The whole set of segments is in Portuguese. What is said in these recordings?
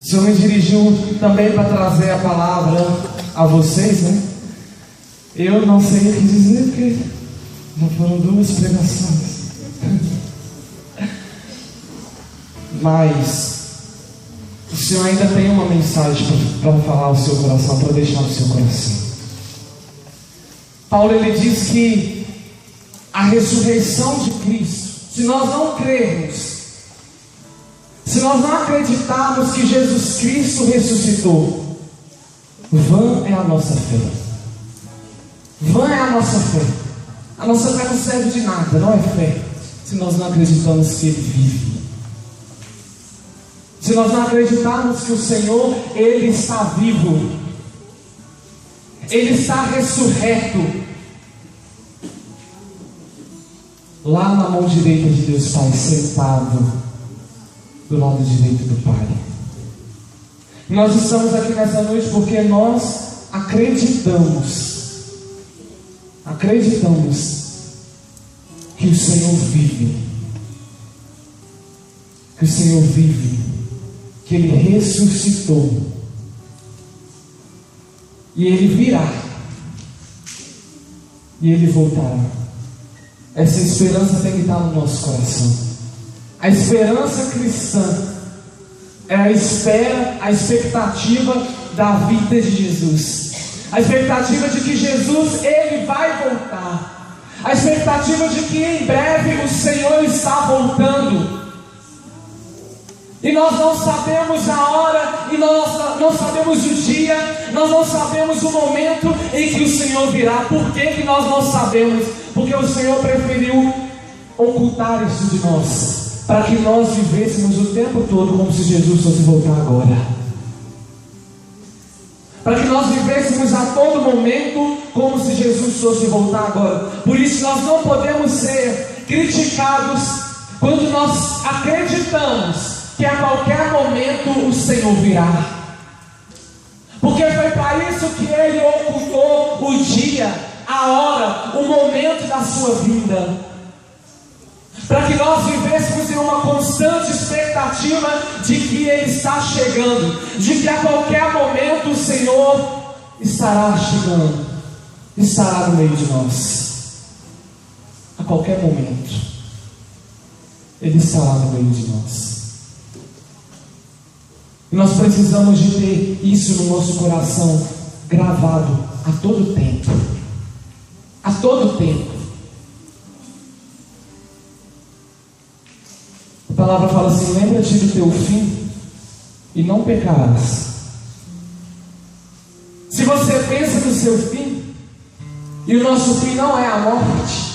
O Senhor me dirigiu também para trazer a palavra a vocês, né? Eu não sei o que dizer, porque já foram 2 pregações. Mas o Senhor ainda tem uma mensagem para falar ao seu coração, para deixar no seu coração. Paulo, ele diz que a ressurreição de Cristo, se nós não crermos, se nós não acreditarmos que Jesus Cristo ressuscitou, vã é a nossa fé. Vã é a nossa fé. A nossa fé não serve de nada, não é fé, se nós não acreditamos que Ele vive. Se nós não acreditarmos que o Senhor, Ele está vivo, Ele está ressurreto, lá na mão direita de Deus Pai, sentado do lado direito do Pai. Nós estamos aqui nessa noite porque nós acreditamos que o Senhor vive, que Ele ressuscitou, e Ele virá, e Ele voltará. Essa esperança tem que estar no nosso coração. A esperança cristã é a espera, a expectativa da vida de Jesus, a expectativa de que Jesus, Ele vai voltar, a expectativa de que em breve o Senhor está voltando. E nós não sabemos a hora, e nós não sabemos o dia, nós não sabemos o momento em que o Senhor virá. Por que nós não sabemos? Porque o Senhor preferiu ocultar isso de nós, para que nós vivêssemos o tempo todo como se Jesus fosse voltar agora, para que nós vivêssemos a todo momento como se Jesus fosse voltar agora. Por isso nós não podemos ser criticados quando nós acreditamos que a qualquer momento o Senhor virá, porque foi para isso que Ele ocultou o dia, a hora, o momento da sua vinda, para que nós vivêssemos em uma constante expectativa de que Ele está chegando, de que a qualquer momento o Senhor estará chegando, estará no meio de nós. A qualquer momento Ele estará no meio de nós. E nós precisamos de ter isso no nosso coração gravado a todo tempo. A todo tempo. A palavra fala assim: lembra-te do teu fim e não pecarás. Se você pensa no seu fim, e o nosso fim não é a morte,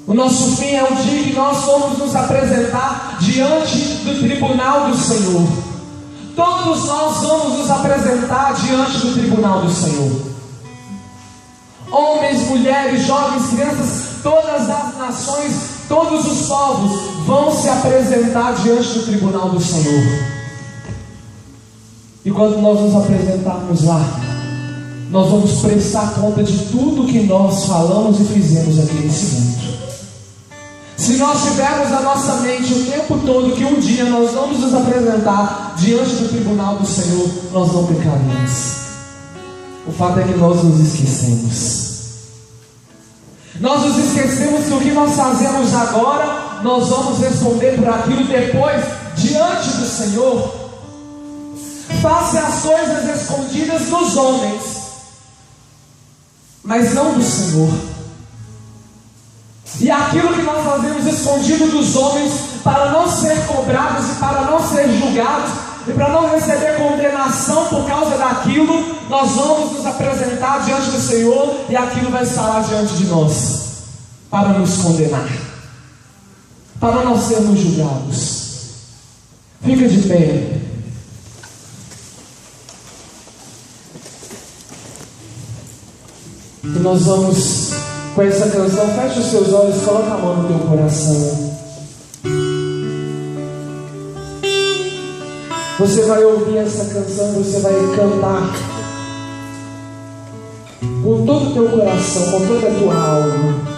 o nosso fim é o dia que nós vamos nos apresentar diante do tribunal do Senhor. Todos nós vamos nos apresentar diante do tribunal do Senhor. Homens, mulheres, jovens, crianças, todas as nações, todos os povos vão se apresentar diante do tribunal do Senhor. E quando nós nos apresentarmos lá, nós vamos prestar conta de tudo que nós falamos e fizemos aqui nesse mundo. Se nós tivermos na nossa mente o tempo todo que um dia nós vamos nos apresentar diante do tribunal do Senhor, nós não pecaremos. O fato é que nós nos esquecemos. Nós nos esquecemos que o que nós fazemos agora, nós vamos responder por aquilo depois, diante do Senhor. Faça as coisas escondidas dos homens, mas não do Senhor. E aquilo que nós fazemos escondido dos homens, para não ser cobrados e para não ser julgados, e para não receber condenação por causa daquilo, nós vamos nos apresentar diante do Senhor, e aquilo vai estar lá diante de nós, para nos condenar, para não sermos julgados. Fica de pé. E nós vamos, com essa canção, feche os seus olhos, coloca a mão no teu coração. Você vai ouvir essa canção, você vai cantar com todo o teu coração, com toda a tua alma.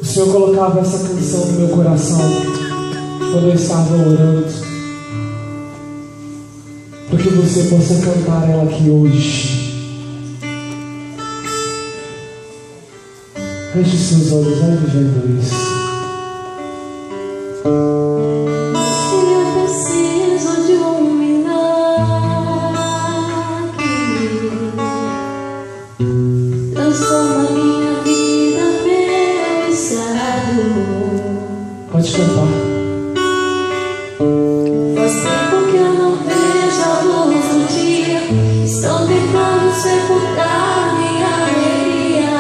O Senhor colocava essa canção no meu coração quando eu estava orando, para que você possa cantar ela aqui hoje. Feche seus olhos, vai vivendo isso. Pode cantar. Faz tempo que eu não vejo a luz do dia. Estão tentando sepultar minha alegria,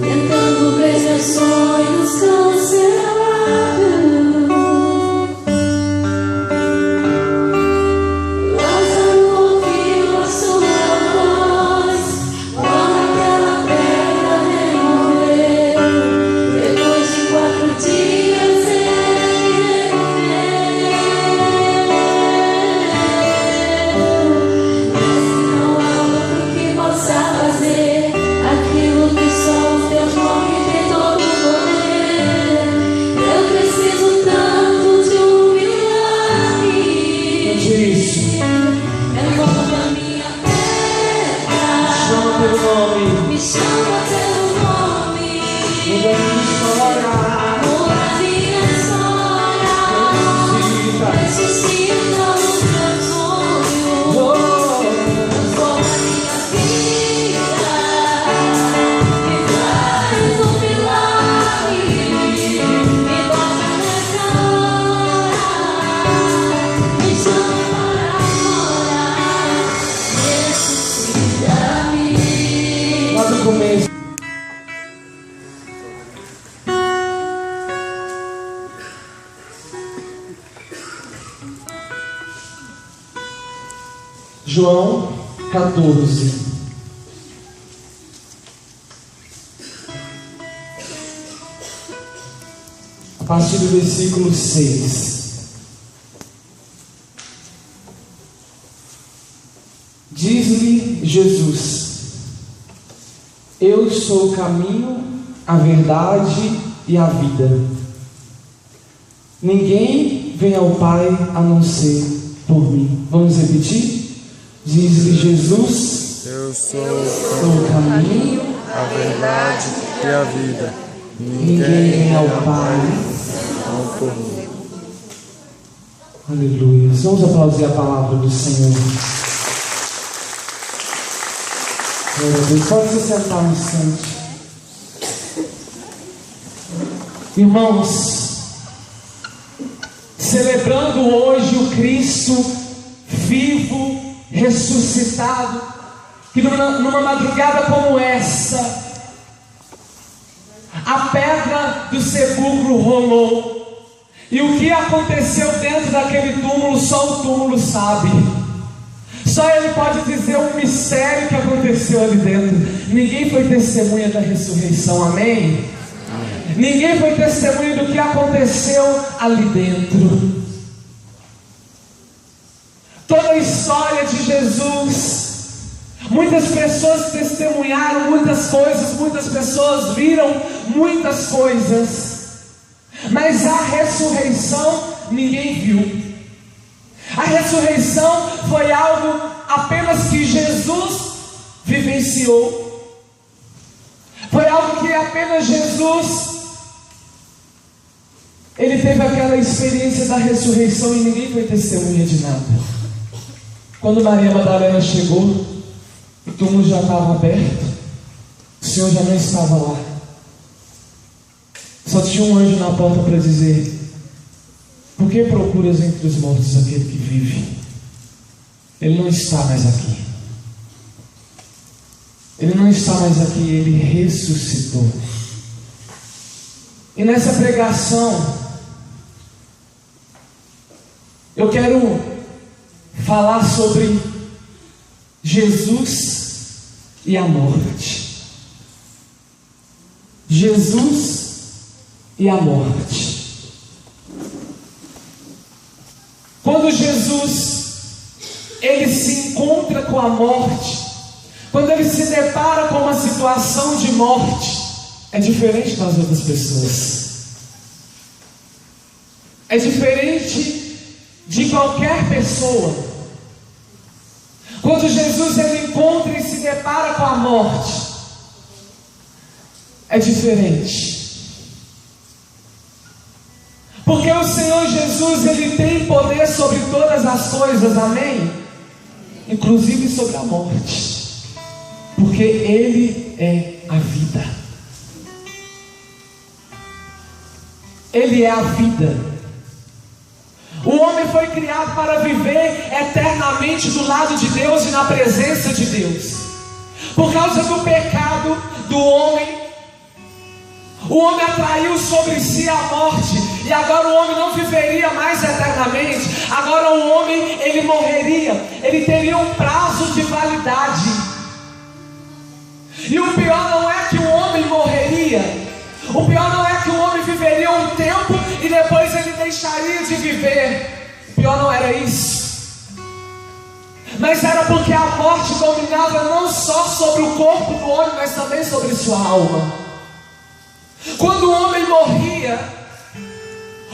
tentando ver meus sonhos cancelados. Lázaro ouviu a sua voz quando aquela pedra removeu. Depois de 4 dias me chama pelo nome, muda minha história, ressuscita os meus sonhos, transforma minha vida, me faz um milagre, me bota nessa hora, me chama para agora, ressuscita-me. Lá do começo. João 14. A partir do versículo 6. Diz-lhe Jesus: Eu sou o caminho, a verdade e a vida. Ninguém vem ao Pai a não ser por mim. Vamos repetir? Diz-lhe Jesus: Eu sou o caminho, a verdade e a vida. ninguém vem ao Pai. Não por mim. Aleluia. Vamos aplaudir a palavra do Senhor. Glória a Deus. Pode se sentar um instante. Irmãos, celebrando hoje o Cristo vivo, ressuscitado, que numa madrugada como essa, a pedra do sepulcro rolou, e o que aconteceu dentro daquele túmulo, só o túmulo sabe. Só ele pode dizer o mistério que aconteceu ali dentro. Ninguém foi testemunha da ressurreição, amém? Ninguém foi testemunha do que aconteceu ali dentro. Toda a história de Jesus, muitas pessoas testemunharam muitas coisas, muitas pessoas viram muitas coisas, mas a ressurreição ninguém viu. A ressurreição foi algo apenas que Jesus vivenciou. Foi algo que apenas Jesus, ele teve aquela experiência da ressurreição e ninguém foi testemunha de nada. Quando Maria Madalena chegou, o túmulo já estava aberto, o Senhor já não estava lá. Só tinha um anjo na porta para dizer: por que procuras entre os mortos aquele que vive? Ele não está mais aqui. Ele não está mais aqui, ele ressuscitou. E nessa pregação, eu quero falar sobre Jesus e a morte. Jesus e a morte. Quando Jesus ele se encontra com a morte, quando ele se depara com uma situação de morte, é diferente das outras pessoas. É diferente de qualquer pessoa. Quando Jesus ele encontra e se depara com a morte, é diferente. Porque o Senhor Jesus ele tem poder sobre todas as coisas, amém? Inclusive sobre a morte. Porque Ele é a vida. Ele é a vida. O homem foi criado para viver eternamente do lado de Deus e na presença de Deus. Por causa do pecado do homem, o homem atraiu sobre si a morte. E agora o homem não viveria mais eternamente. Agora o homem, ele morreria. Ele teria um prazo de validade. E o pior não é que o homem morreria. O pior não é que o homem viveria um tempo e depois ele deixaria de viver. O pior não era isso. Mas era porque a morte dominava não só sobre o corpo do homem, mas também sobre sua alma. Quando o homem morria,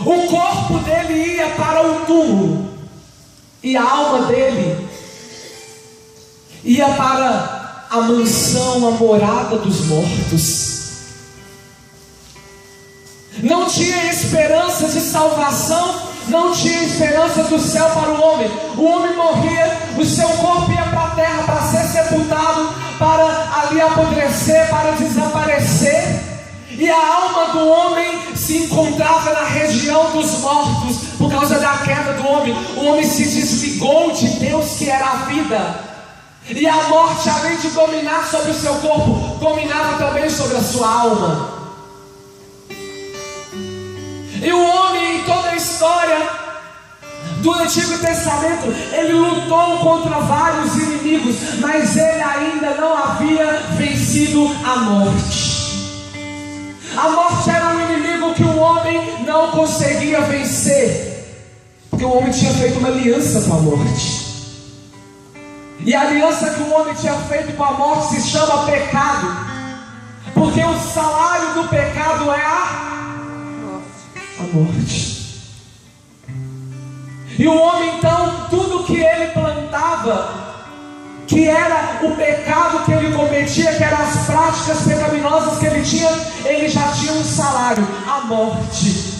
o corpo dele ia para o túmulo e a alma dele ia para a mansão, a morada dos mortos. Não tinha esperança de salvação, não tinha esperança do céu para o homem. O homem morria, o seu corpo ia para a terra para ser sepultado, para ali apodrecer, para desaparecer. E a alma do homem se encontrava na região dos mortos. Por causa da queda do homem, o homem se desligou de Deus que era a vida. E a morte, além de dominar sobre o seu corpo, dominava também sobre a sua alma. E o homem, em toda a história do Antigo Testamento, ele lutou contra vários inimigos, mas ele ainda não havia vencido a morte. A morte era um inimigo que o homem não conseguia vencer, porque o homem tinha feito uma aliança com a morte. E a aliança que o homem tinha feito com a morte se chama pecado, porque o salário do pecado é a morte. E o homem então, tudo que ele plantava, que era o pecado que ele cometia, que eram as práticas pecaminosas que ele tinha, ele já tinha um salário, a morte.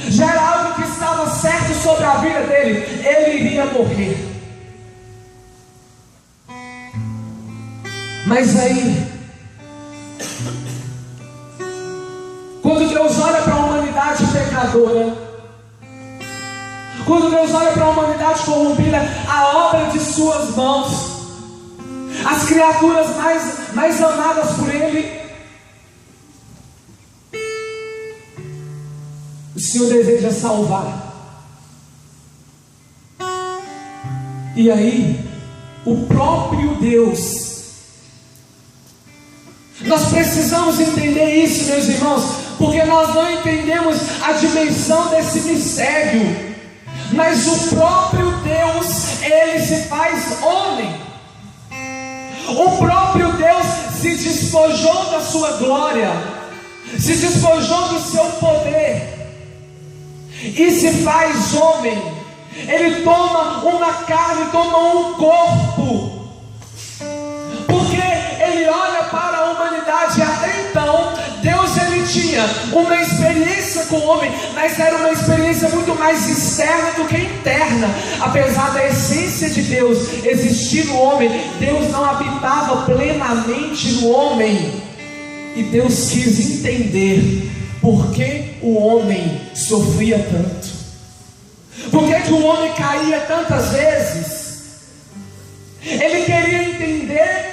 Já era algo que estava certo sobre a vida dele, ele iria morrer. Mas aí, quando Deus olha para a humanidade pecadora, quando Deus olha para a humanidade corrompida, a obra de suas mãos, as criaturas mais amadas por Ele, o Senhor deseja salvar. E aí, o próprio Deus, nós precisamos entender isso, meus irmãos, porque nós não entendemos a dimensão desse mistério. Mas o próprio Deus, Ele se faz homem. O próprio Deus se despojou da sua glória, se despojou do seu poder e se faz homem. Ele toma uma carne, toma um corpo, porque Ele olha para a humanidade. Até então, Deus ele tinha uma experiência com o homem, mas era uma experiência muito mais externa do que interna. Apesar da essência de Deus existir no homem, Deus não habitava plenamente no homem. E Deus quis entender por que o homem sofria tanto, por que o homem caía tantas vezes. Ele queria entender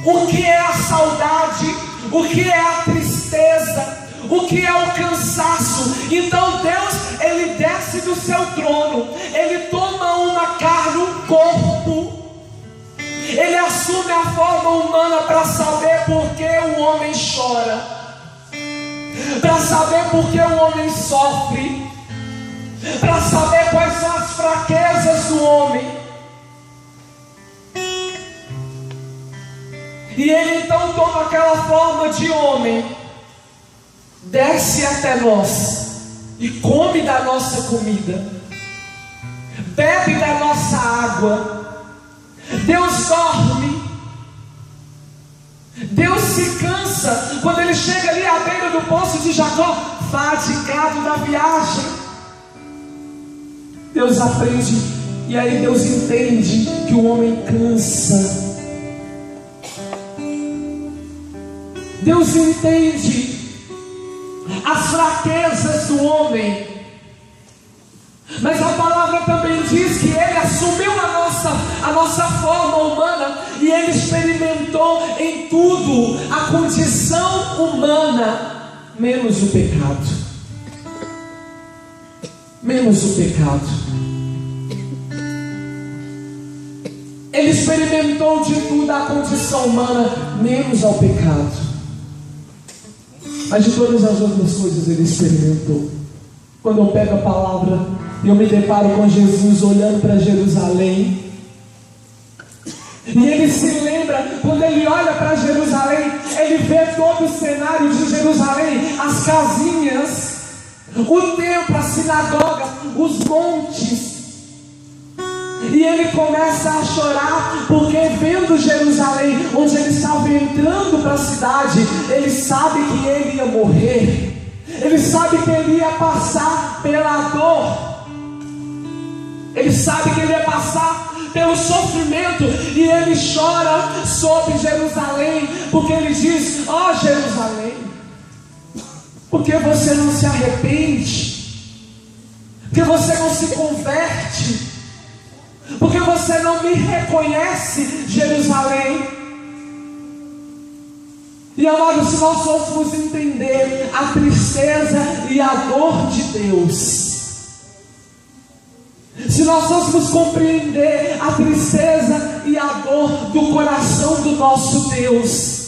o que é a saudade, o que é a tristeza, o que é o cansaço. Então Deus, Ele desce do seu trono, Ele toma uma carne, um corpo, Ele assume a forma humana para saber por que o homem chora, para saber por que o homem sofre, para saber quais são as fraquezas do homem. E ele então toma aquela forma de homem, desce até nós e come da nossa comida, bebe da nossa água. Deus dorme, Deus se cansa quando ele chega ali à beira do poço de Jacó, fatigado da viagem. Deus aprende, e aí Deus entende que o homem cansa. Deus entende as fraquezas do homem, mas a palavra também diz que ele assumiu a nossa forma humana e ele experimentou em tudo a condição humana, menos o pecado. Menos o pecado. Ele experimentou de tudo a condição humana, menos ao pecado. Mas de todas as outras coisas ele experimentou. Quando eu pego a palavra e eu me deparo com Jesus olhando para Jerusalém, e ele se lembra, quando ele olha para Jerusalém, ele vê todo o cenário de Jerusalém, as casinhas, o templo, a sinagoga, os montes. E ele começa a chorar, porque vendo Jerusalém, onde ele estava entrando para a cidade, ele sabe que ele ia morrer, ele sabe que ele ia passar pela dor, ele sabe que ele ia passar pelo sofrimento, e ele chora sobre Jerusalém, porque ele diz: ó Jerusalém, por que você não se arrepende? Por que você não se converte? Porque você não me reconhece, Jerusalém? E amados, se nós fôssemos entender a tristeza e a dor de Deus, se nós fôssemos compreender a tristeza e a dor do coração do nosso Deus,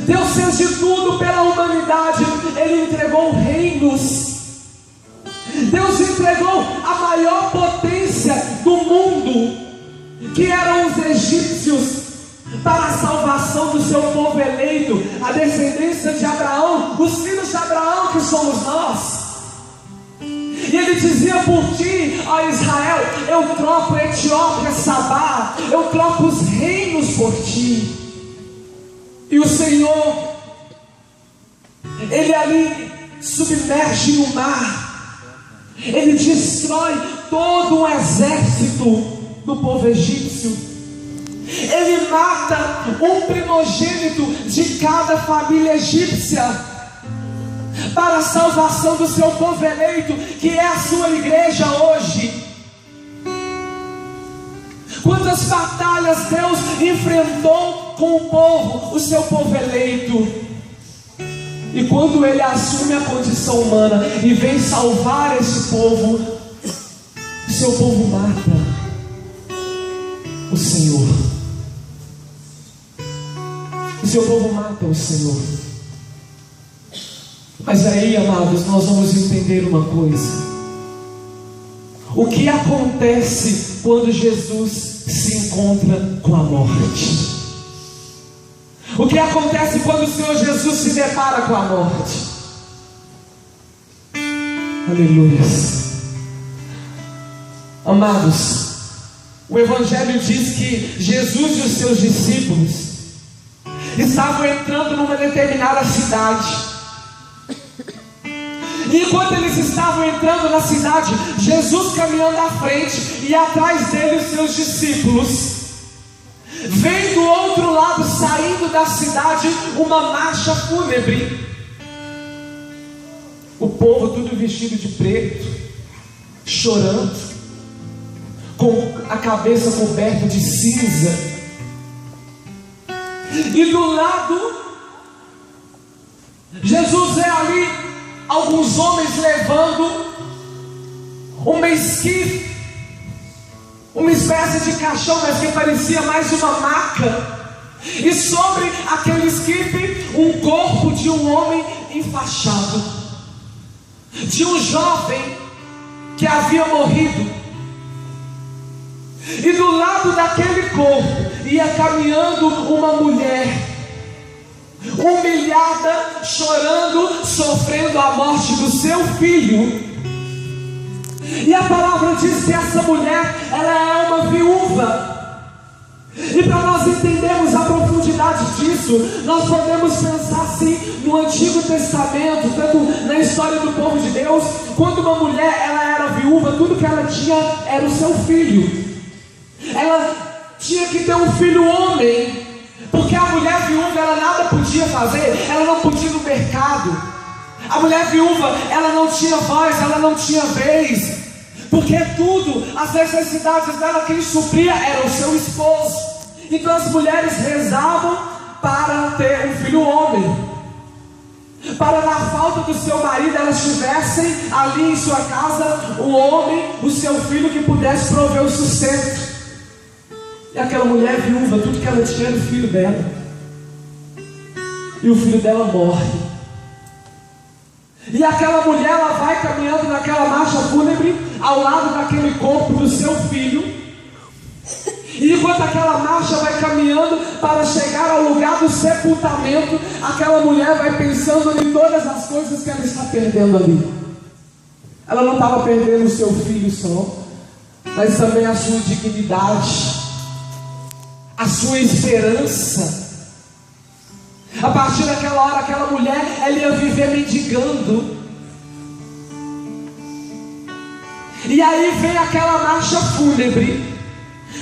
Deus fez de tudo pela humanidade. Ele entregou reinos, Deus entregou a maior potência do mundo, que eram os egípcios, para a salvação do seu povo eleito, a descendência de Abraão, os filhos de Abraão, que somos nós. E ele dizia: por ti, ó Israel, eu troco a Etiópia, Sabá, eu troco os reinos por ti. E o Senhor, ele ali submerge no mar, ele destrói todo o exército do povo egípcio, ele mata um primogênito de cada família egípcia, para a salvação do seu povo eleito, que é a sua igreja hoje. Quantas batalhas Deus enfrentou com o povo, o seu povo eleito. E quando ele assume a condição humana e vem salvar esse povo, o seu povo mata o Senhor. O seu povo mata o Senhor. Mas aí, amados, nós vamos entender uma coisa: o que acontece quando Jesus se encontra com a morte? O que acontece quando o Senhor Jesus se depara com a morte? Aleluia. Amados, o Evangelho diz que Jesus e os seus discípulos estavam entrando numa determinada cidade. E enquanto eles estavam entrando na cidade, Jesus caminhando à frente e atrás dele os seus discípulos, vem do outro lado, saindo da cidade, uma marcha fúnebre. O povo tudo vestido de preto, chorando, com a cabeça coberta de cinza. E do lado, Jesus vê ali alguns homens levando uma esquife, uma espécie de caixão, mas que parecia mais uma maca. E sobre aquele esquife, um corpo de um homem enfaixado, de um jovem que havia morrido. E do lado daquele corpo ia caminhando uma mulher humilhada, chorando, sofrendo a morte do seu filho. E a palavra diz que essa mulher, ela é uma viúva. E para nós entendermos a profundidade disso, nós podemos pensar assim no Antigo Testamento, tanto na história do povo de Deus. Quando uma mulher ela era viúva, tudo que ela tinha era o seu filho. Ela tinha que ter um filho homem, porque a mulher viúva ela nada podia fazer, ela não podia ir no mercado. A mulher viúva ela não tinha voz, ela não tinha vez, porque tudo, as necessidades dela, quem supria era o seu esposo. Então as mulheres rezavam para ter um filho homem, para na falta do seu marido elas tivessem ali em sua casa um homem, o seu filho, que pudesse prover o sustento. E aquela mulher viúva, tudo que ela tinha era o filho dela, e o filho dela morre. E aquela mulher ela vai caminhando naquela marcha fúnebre ao lado daquele corpo do seu filho. E enquanto aquela marcha vai caminhando para chegar ao lugar do sepultamento, aquela mulher vai pensando em todas as coisas que ela está perdendo ali. Ela não estava perdendo o seu filho só, mas também a sua dignidade, a sua esperança. A partir daquela hora, aquela mulher ela ia viver mendigando. E aí vem aquela marcha fúnebre,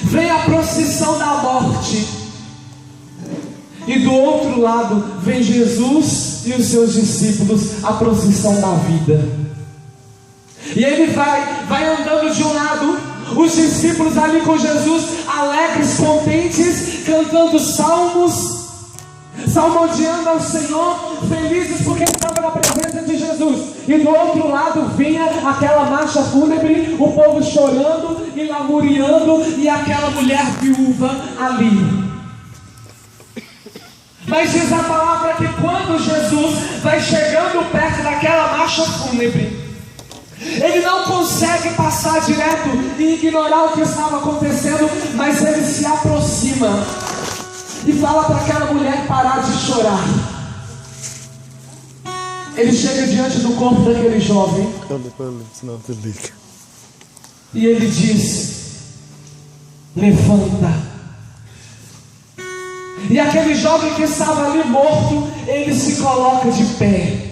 vem a procissão da morte, e do outro lado vem Jesus e os seus discípulos, a procissão da vida. E ele vai andando de um lado, os discípulos ali com Jesus, alegres, contentes, cantando salmos, salmodiando ao Senhor, felizes porque estavam na presença de Jesus. E do outro lado vinha aquela marcha fúnebre, o povo chorando e lamuriando, e aquela mulher viúva ali. Mas diz a palavra que quando Jesus vai chegando perto daquela marcha fúnebre, ele não consegue passar direto e ignorar o que estava acontecendo, mas ele se aproxima e fala para aquela mulher parar de chorar. Ele chega diante do corpo daquele jovem e ele diz: levanta. E aquele jovem que estava ali morto, ele se coloca de pé.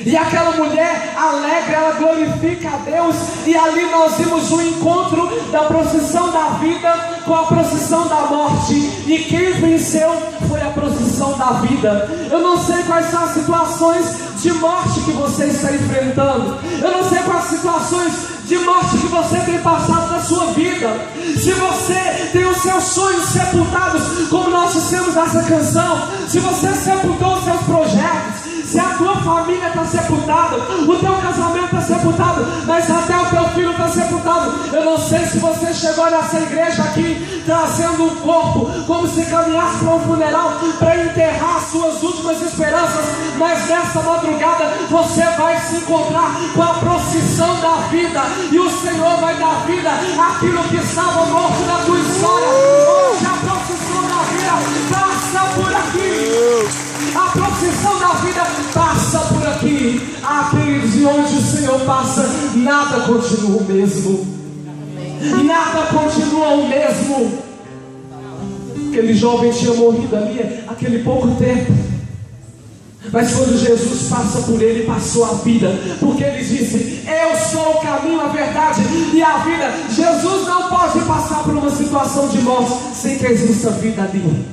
E aquela mulher alegre, ela glorifica a Deus. E ali nós vimos o encontro da procissão da vida com a procissão da morte. E quem venceu foi a procissão da vida. Eu não sei quais são as situações de morte que você está enfrentando. Eu não sei quais situações de morte que você tem passado na sua vida. Se você tem os seus sonhos sepultados, como nós dissemos nessa canção, se você sepultou os seus projetos, se a tua família está sepultada, o teu casamento está sepultado, mas até o teu filho está sepultado. Eu não sei se você chegou nessa igreja aqui trazendo um corpo, como se caminhasse para um funeral, para enterrar as suas últimas esperanças, mas nessa madrugada você vai se encontrar com a procissão da vida, e o Senhor vai dar vida àquilo que estava morto na tua história. Hoje a procissão da vida passa por aqui. A procissão da vida passa por aqui. Queridos, e onde o Senhor passa, nada continua o mesmo. Nada continua o mesmo. Aquele jovem tinha morrido ali aquele pouco tempo, mas quando Jesus passa por ele, passou a vida, porque ele disse: eu sou o caminho, a verdade e a vida. Jesus não pode passar por uma situação de morte sem que exista vida ali,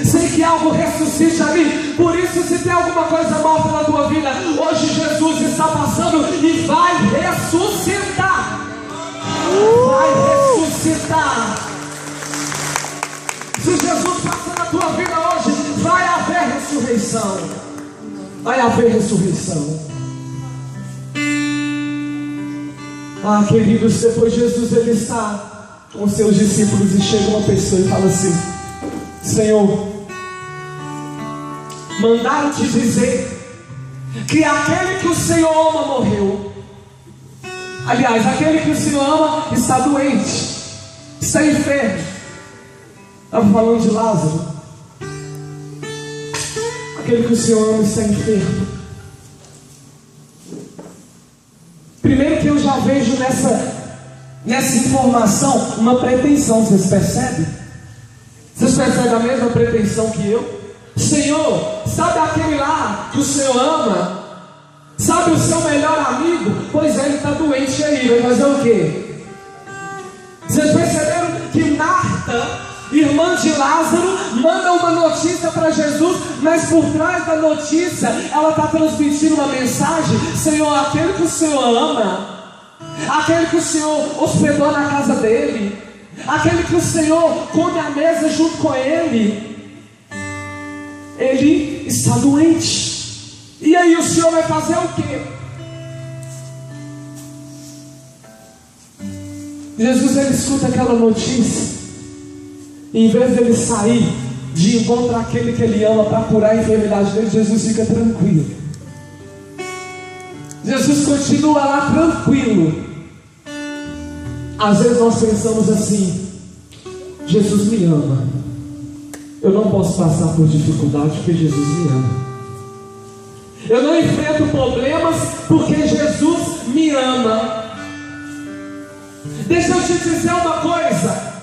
sem que algo ressuscite ali. Por isso, se tem alguma coisa morta na tua vida, hoje Jesus está passando e vai ressuscitar. Vai ressuscitar. Se Jesus passa na tua vida hoje, vai haver ressurreição. Vai haver ressurreição. Queridos, depois Jesus ele está com os seus discípulos e chega uma pessoa e fala assim: Senhor, mandaram te dizer que aquele que o Senhor ama morreu. Aliás, aquele que o Senhor ama está doente. está enfermo. Estava falando de Lázaro. Aquele que o Senhor ama está enfermo. Primeiro que eu já vejo nessa informação uma pretensão. Vocês percebem? Vocês percebem a mesma pretensão que eu? Senhor, sabe aquele lá que o Senhor ama? Sabe o seu melhor amigo? Pois é, ele está doente aí, vai fazer o quê? Vocês perceberam que Marta, irmã de Lázaro, manda uma notícia para Jesus, mas por trás da notícia ela está transmitindo uma mensagem: Senhor, aquele que o Senhor ama, aquele que o Senhor hospedou na casa dele, aquele que o Senhor come à mesa junto com ele, ele está doente. E aí o Senhor vai fazer o quê? Jesus, ele escuta aquela notícia, e em vez de ele sair de encontro àquele que ele ama para curar a enfermidade dele, Jesus fica tranquilo. Jesus continua lá tranquilo. Às vezes nós pensamos assim: Jesus me ama, eu não posso passar por dificuldade porque Jesus me ama. Eu não enfrento problemas porque Jesus me ama. Deixa eu te dizer uma coisa: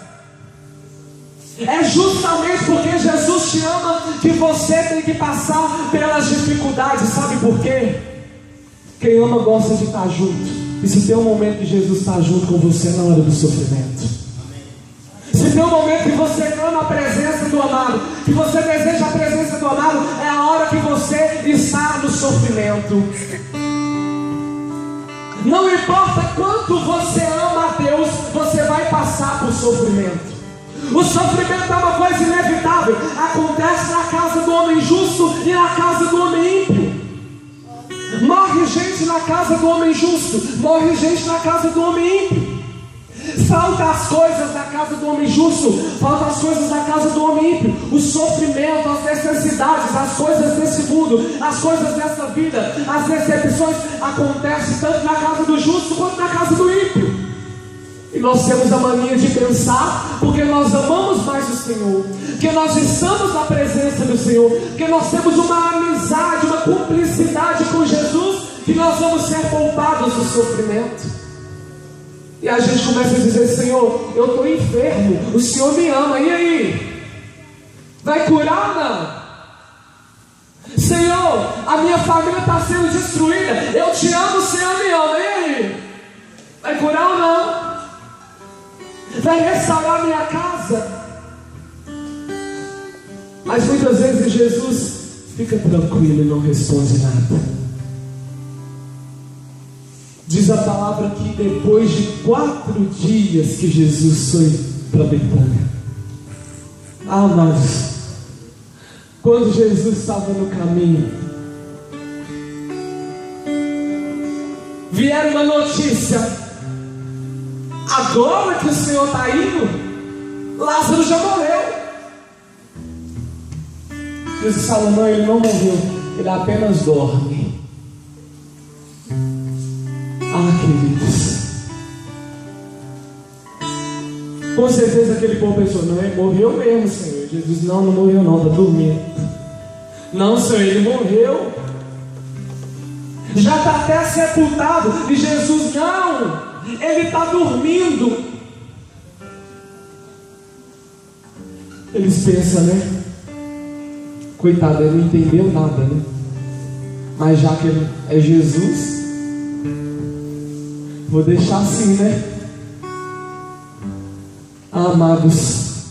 é justamente porque Jesus te ama que você tem que passar pelas dificuldades. Sabe por quê? Quem ama gosta de estar junto. E se tem um momento que Jesus está junto com você na hora do sofrimento, se tem um momento que você ama a presença do amado, que você deseja a presença do amado, é a hora que você está no sofrimento. Não importa quanto você ama a Deus, você vai passar por sofrimento. O sofrimento é uma coisa inevitável. Acontece na casa do homem justo e na casa do homem ímpio. Morre gente na casa do homem justo, morre gente na casa do homem ímpio. Falta as coisas da casa do homem justo, falta as coisas da casa do homem ímpio. O sofrimento, as necessidades, as coisas desse mundo, as coisas dessa vida, as decepções acontecem tanto na casa do justo quanto na casa do ímpio. E nós temos a mania de pensar, porque nós amamos mais o Senhor, que nós estamos na presença do Senhor, que nós temos uma amizade, uma cumplicidade com Jesus, que nós vamos ser poupados do sofrimento. E a gente começa a dizer: Senhor, eu estou enfermo, o Senhor me ama, e aí? Vai curar ou não? Senhor, a minha família está sendo destruída, eu te amo, o Senhor me ama, e aí? Vai curar ou não? Vai restaurar minha casa? Mas muitas vezes Jesus fica tranquilo e não responde nada. Diz a palavra que depois de 4 dias que Jesus foi para Betânia. Amados, quando Jesus estava no caminho, vieram uma notícia: agora que o Senhor está indo, Lázaro já morreu. Jesus falou: não, ele não morreu, ele apenas dorme. Ah, queridos, com certeza aquele povo pensou: não, ele morreu mesmo, Senhor. Jesus: não, não morreu não, está dormindo. Não, Senhor, ele morreu, já está até sepultado. E Jesus: não, ele está dormindo. Eles pensam, né? Coitado, ele não entendeu nada, né? Mas já que ele é Jesus, vou deixar assim, né? Amados,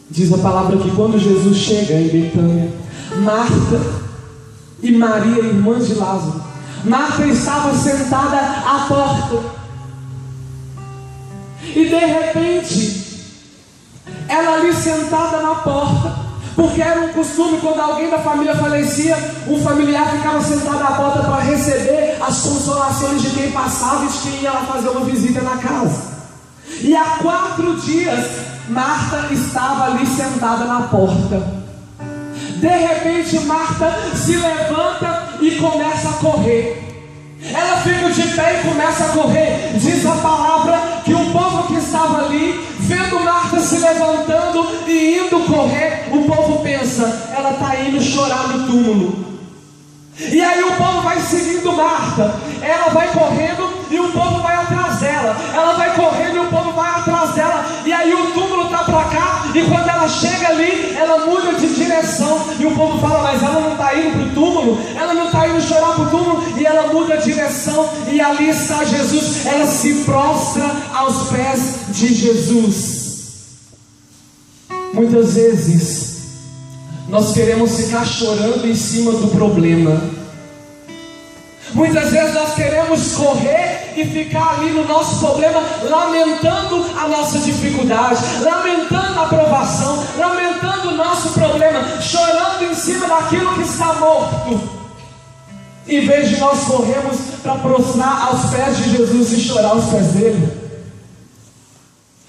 diz a palavra que quando Jesus chega em Betânia, Marta e Maria, irmãs de Lázaro, Marta estava sentada à porta, e de repente, ela ali sentada na porta, porque era um costume, quando alguém da família falecia, um familiar ficava sentado à porta para receber as consolações de quem passava e de quem ia lá fazer uma visita na casa. E há 4 dias, Marta estava ali sentada na porta. De repente, Marta se levanta e começa a correr. Ela fica de pé e começa a correr. Diz a palavra que o povo que estava ali Vendo Marta se levantando e indo correr, o povo pensa: ela está indo chorar no túmulo. E aí o povo vai seguindo Marta, ela vai correndo e o povo vai atrás dela, ela vai correndo e o povo vai atrás dela, e aí o túmulo está para cá, e quando ela chega ali, ela muda de direção, e o povo fala: mas ela não está indo para o túmulo, ela não está indo chorar para o túmulo, e ela muda de direção, e ali está Jesus, ela se prostra aos pés de Jesus. Muitas vezes nós queremos ficar chorando em cima do problema. Muitas vezes nós queremos correr e ficar ali no nosso problema, lamentando a nossa dificuldade, lamentando a provação, lamentando o nosso problema, chorando em cima daquilo que está morto. Em vez de nós corrermos para prostrar aos pés de Jesus e chorar aos pés dele.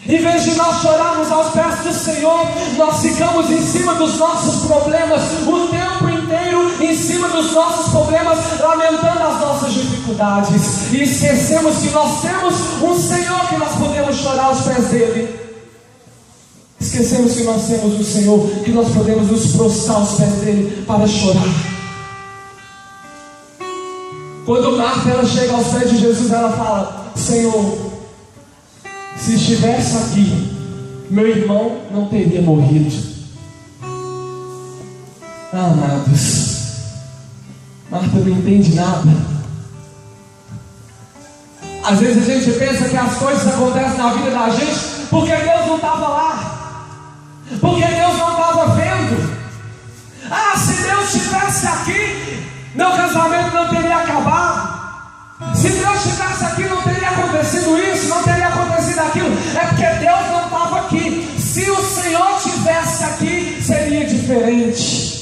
Em vez de nós chorarmos aos pés do Senhor, nós ficamos em cima dos nossos problemas o tempo inteiro, em cima dos nossos problemas, lamentando as nossas dificuldades, e esquecemos que nós temos um Senhor que nós podemos chorar aos pés dele. Esquecemos que nós temos um Senhor que nós podemos nos prostrar aos pés dele para chorar. Quando Marta ela chega aos pés de Jesus, ela fala: Senhor, se estivesse aqui, meu irmão não teria morrido. Amados, Marta não entende nada. Às vezes a gente pensa que as coisas acontecem na vida da gente porque Deus não estava lá, porque Deus não estava vendo. Se Deus estivesse aqui, meu casamento não teria acabado. Se Deus estivesse aqui, não teria acontecido isso, não teria acontecido aquilo. É porque Deus não estava aqui. Se o Senhor estivesse aqui, seria diferente.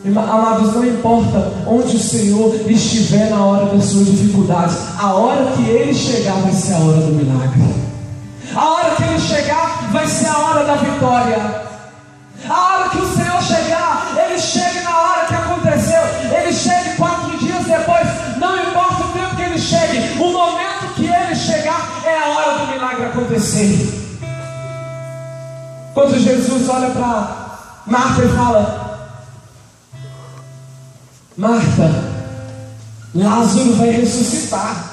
Amados, não importa onde o Senhor estiver na hora da sua dificuldade, a hora que Ele chegar vai ser a hora do milagre. A hora que Ele chegar vai ser a hora da vitória. A hora que o Senhor chegar, Ele chega na hora que aconteceu, Ele chega 4 dias depois, não importa o tempo que Ele chegue, o momento que Ele chegar é a hora do milagre acontecer. Quando Jesus olha para Marta e fala: Marta, Lázaro vai ressuscitar.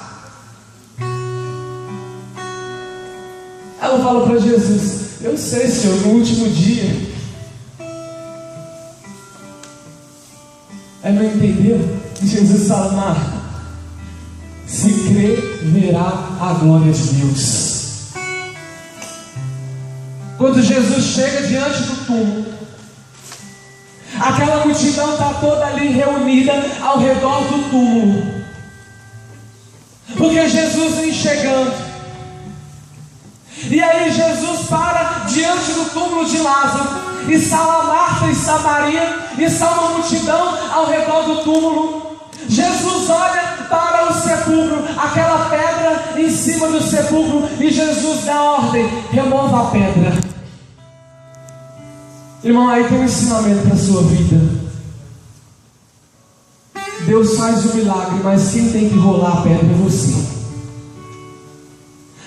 Ela fala para Jesus: eu sei, Senhor, no último dia. Ela não entendeu. E Jesus fala: Marta, se crer, verá a glória de Deus. Quando Jesus chega diante do túmulo, aquela multidão está toda ali reunida ao redor do túmulo, porque Jesus vem chegando. E aí Jesus para diante do túmulo de Lázaro, e está lá Marta e está Maria, e está uma multidão ao redor do túmulo. Jesus olha para o sepulcro, aquela pedra em cima do sepulcro, e Jesus dá ordem: remova a pedra. Irmão, aí tem um ensinamento para a sua vida. Deus faz o milagre, mas quem tem que rolar a pedra é você.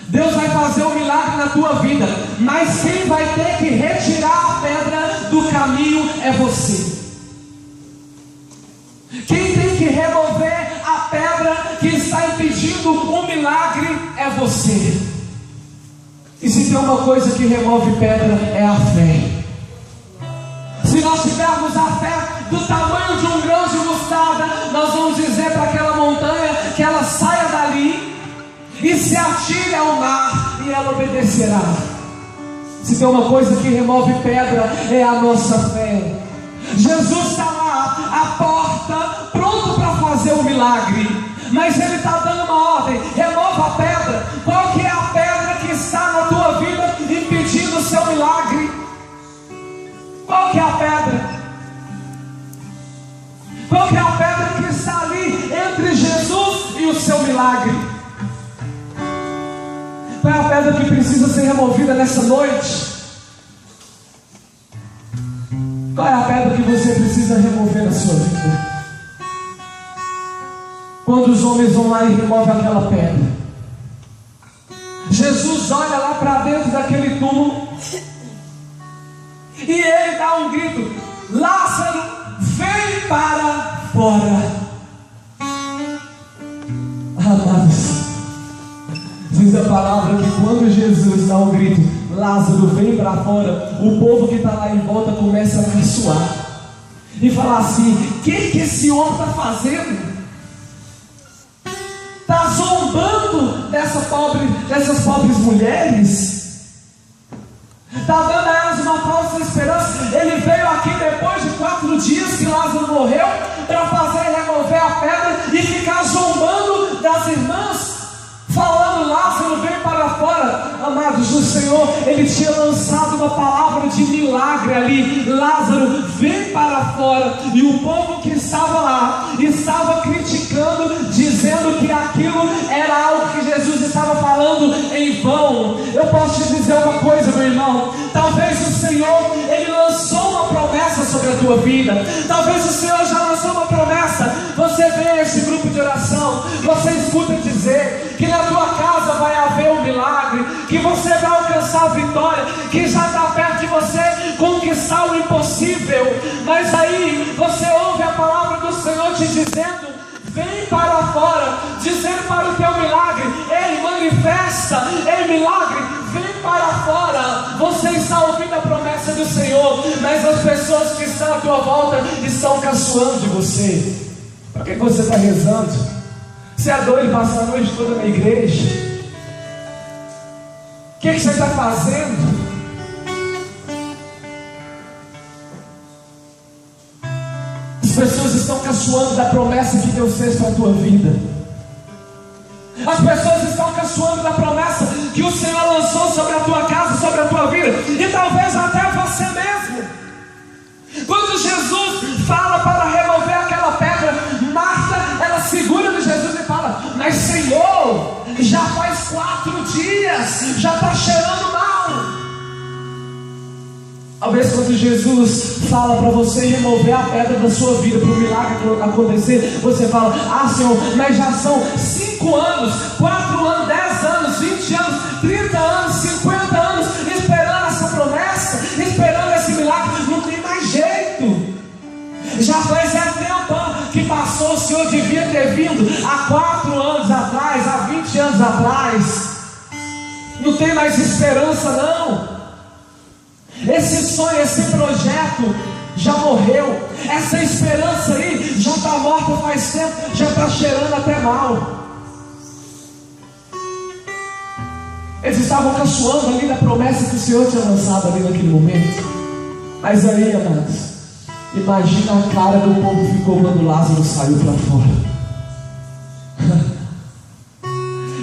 Deus vai fazer um milagre na tua vida, mas quem vai ter que retirar a pedra do caminho é você. Quem tem que remover a pedra que está impedindo um milagre é você. E se tem uma coisa que remove pedra, é a fé. Se nós tivermos a fé do tamanho de um grão de mostarda, nós vamos dizer para aquela montanha que ela saia dali e se atire ao mar, e ela obedecerá. Se tem uma coisa que remove pedra, é a nossa fé. Jesus está lá, à porta, pronto para fazer o milagre, mas Ele está dando uma ordem: remova a pedra. Qual que é a pedra que está na tua vida impedindo o seu milagre? Qual que é a pedra? Qual que é a pedra que está ali entre Jesus e o seu milagre? Qual é a pedra que precisa ser removida nessa noite? Qual é a pedra que você precisa remover na sua vida? Quando os homens vão lá e removem aquela pedra, Jesus olha lá para dentro daquele túmulo e ele dá um grito: Lázaro, vem para fora. Amados, diz a palavra que quando Jesus dá um grito: Lázaro, vem para fora, o povo que está lá em volta começa a caçoar e falar assim: o que esse homem está fazendo? Está zombando dessas pobres mulheres? Está dando a elas uma falsa esperança? Ele veio aqui depois de 4 dias que Lázaro morreu para fazer remover a pedra e ficar zombando das irmãs, falando: Lázaro, vem para fora. Amados, o Senhor, Ele tinha lançado uma palavra de milagre ali: Lázaro, vem para fora. E o povo que estava lá estava criticando, dizendo que aquilo era algo que Jesus estava falando em vão. Eu posso te dizer uma coisa, meu irmão: talvez o Senhor, Ele lançou uma promessa sobre a tua vida. Talvez o Senhor já lançou uma promessa. Você vem a esse grupo de oração, você escuta dizer que na tua casa vai haver um milagre, que você vai alcançar a vitória, que já está perto de você conquistar o impossível. Mas aí você ouve a palavra do Senhor te dizendo: vem para fora, dizendo para o teu milagre: ei, manifesta, ei, milagre, vem para fora. Você está ouvindo a promessa do Senhor, mas as pessoas que estão à tua volta estão caçoando de você. Para que você está rezando? Você é doido passar a noite toda na igreja? O que você está fazendo? As pessoas estão caçoando da promessa que Deus fez para a tua vida. As pessoas estão caçoando da promessa que o Senhor lançou sobre a tua casa, sobre a tua vida, e talvez até você mesmo. Quando Jesus fala para remover aquela pedra, Marta, ela segura de Jesus e fala: mas Senhor, já faz 4 dias, já está cheirando mal. Talvez quando Jesus fala para você remover a pedra da sua vida, para o milagre acontecer, você fala: ah, Senhor, mas já são 5 anos, 4 anos, 10 anos, 20 anos, 30 anos, 50 anos, esperando essa promessa, esperando esse milagre, não tem mais jeito. Já faz tempo que passou, o Senhor devia ter vindo há 4 anos atrás, há 20 anos atrás. Não tem mais esperança não. Esse sonho, esse projeto já morreu. Essa esperança aí já está morta faz tempo, já está cheirando até mal. Eles estavam caçoando ali da promessa que o Senhor tinha lançado ali naquele momento. Mas aí, amados, imagina a cara do povo que ficou quando Lázaro saiu para fora.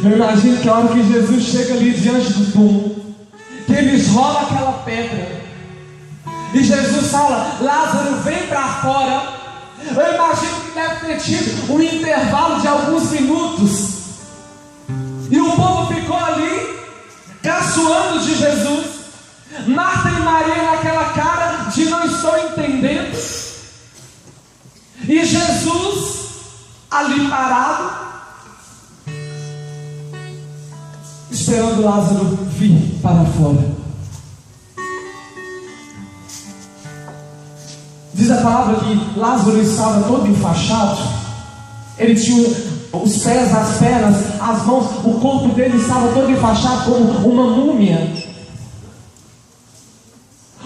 Eu imagino que a hora que Jesus chega ali diante do túmulo, que eles rolam aquela pedra e Jesus fala: Lázaro, vem para fora. Eu imagino que deve ter tido um intervalo de alguns minutos, e o povo ficou ali caçoando de Jesus. Marta e Maria naquela cara de não estou entendendo, e Jesus ali parado, esperando Lázaro vir para fora. Diz a palavra que Lázaro estava todo enfaixado. Ele tinha os pés, as pernas, as mãos, o corpo dele estava todo enfaixado como uma múmia.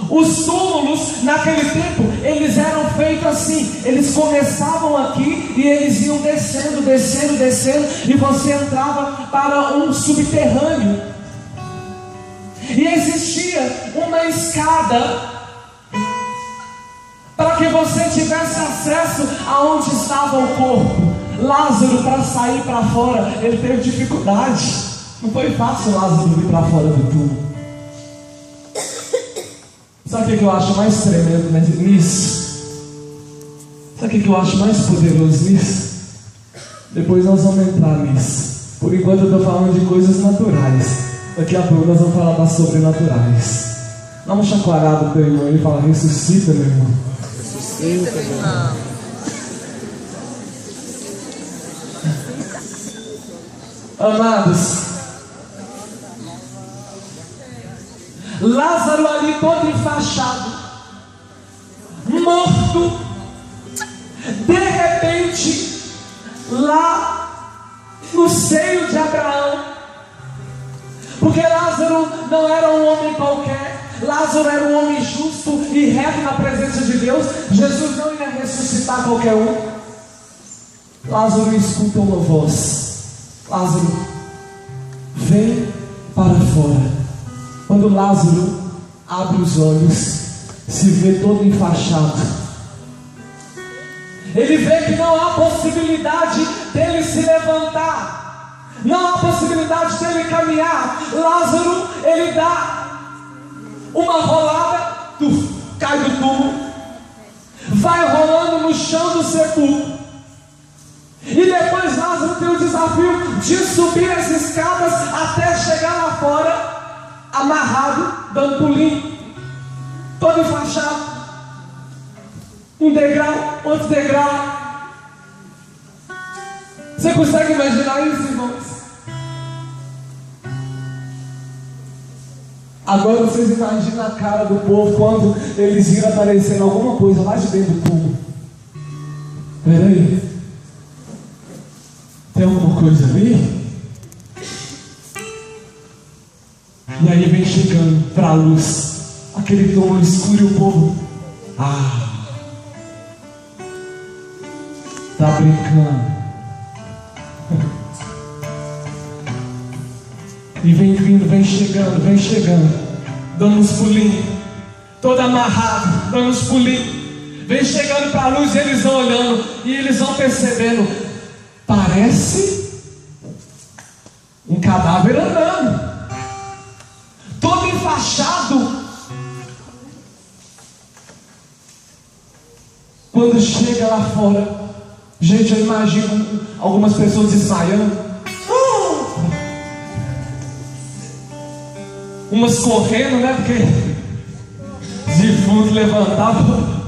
Os túmulos naquele tempo, eles eram feitos assim. Eles começavam aqui e eles iam descendo, descendo, descendo, e você entrava para um subterrâneo. E existia uma escada para que você tivesse acesso aonde estava o corpo. Lázaro, para sair para fora, ele teve dificuldade. Não foi fácil Lázaro vir para fora do túmulo. Sabe o que eu acho mais tremendo nisso? Sabe o que eu acho mais poderoso nisso? Depois nós vamos entrar nisso. Por enquanto eu estou falando de coisas naturais. Daqui a pouco nós vamos falar das sobrenaturais. Dá uma chacoalhada do teu irmão e fala: ressuscita, meu irmão. Ressuscita, meu irmão. Amados, Lázaro ali todo enfaixado, morto. De repente, lá no seio de Abraão, porque Lázaro não era um homem qualquer, Lázaro era um homem justo e reto na presença de Deus. Jesus não ia ressuscitar qualquer um. Lázaro escuta uma voz: Lázaro, vem para fora. Quando Lázaro abre os olhos, se vê todo enfaixado. Ele vê que não há possibilidade dele se levantar, não há possibilidade dele caminhar. Lázaro, ele dá uma rolada, cai do túmulo, vai rolando no chão do sepulcro. E depois Lázaro tem o desafio de subir as escadas até chegar lá fora, amarrado, dando pulinho, todo enfaixado. Um degrau, outro degrau. Você consegue imaginar isso, irmãos? Agora vocês imaginam a cara do povo quando eles viram aparecendo alguma coisa lá de dentro do túmulo. Peraí, tem alguma coisa ali? E aí vem chegando para a luz aquele túmulo escuro e o povo: tá brincando. E vem vindo, vem chegando, dando uns pulinhos, todo amarrado, dando uns pulinhos. Vem chegando para a luz e eles vão olhando e eles vão percebendo: parece um cadáver andando, todo enfaixado. Quando chega lá fora, gente, eu imagino algumas pessoas desmaiando, umas correndo, né? Porque defunto levantava.